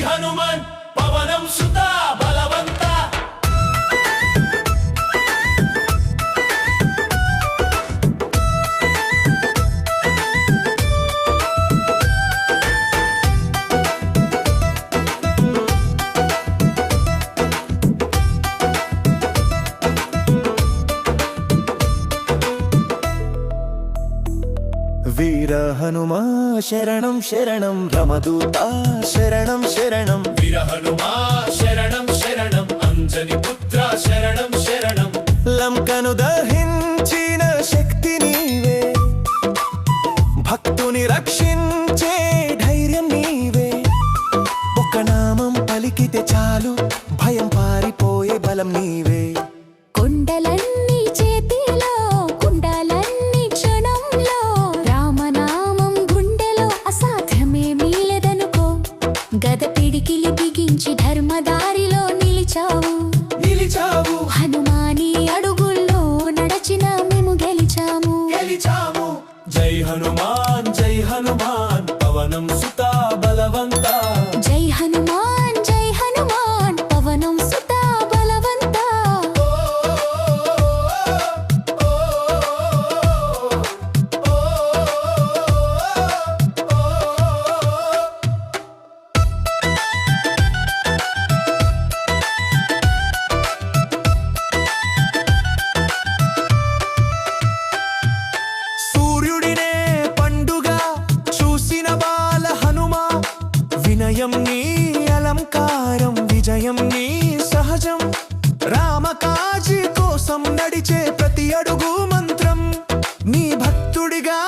హనుమాన్ పవనం సుత బలవంత వీర హనుమా శరణం శరణం రమదూత శరణం శరణం వీర హనుమా శరణం శరణం అంజని పుత్ర శరణం శరణం లంకను దహించిన శక్తి నీవే భక్తుని రక్షించే ధైర్యం నీవే ఒక నామం పలికితే చాలు భయం పారిపోయే బలం నీవే కొండలన్నీ చేతిలో కుండలన్నీ క్షణంలో రామనామం గుండెలో అసాధ్యమే మీలదనుకో గద పిడికిలి బిగించి ధర్మదారిలో నిలిచావు హనుమాని అడుగుల్లో నడచిన మేము గెలిచాము జై హనుమాన్ పవనం సుత బలవంత జై హనుమాన్ పవనం సుత బలవంత సూర్యుడినే పండుగ చూసిన బాల హనుమా వినయం నీ అలంకారం విజయం నీ సహజం రామకాజీ కోసం నడిచే ప్రతి అడుగు మంత్రం నీ భక్తుడిగా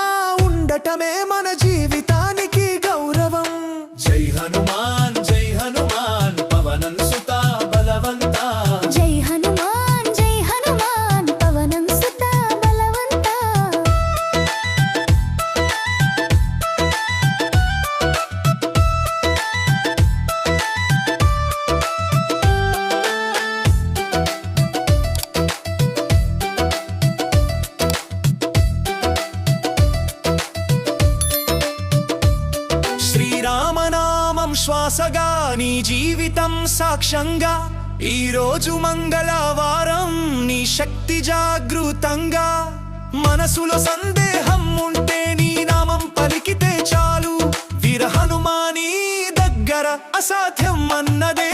ఉండటమే మన జీవితానికి గౌరవం జై హనుమాన్ పవనం సుత బలవంత జై హనుమాన్ పవనం సుత బలవంత శ్రీరామనామం శ్వాసగా నీ జీవితం సాక్ష్యంగా ఈ రోజు మంగళవారం నీ శక్తి జాగృతంగా మనసులో సందేహం ఉంటే నీ నామం పలికితే చాలు వీర హనుమాని దగ్గర అసాధ్యం అన్నదే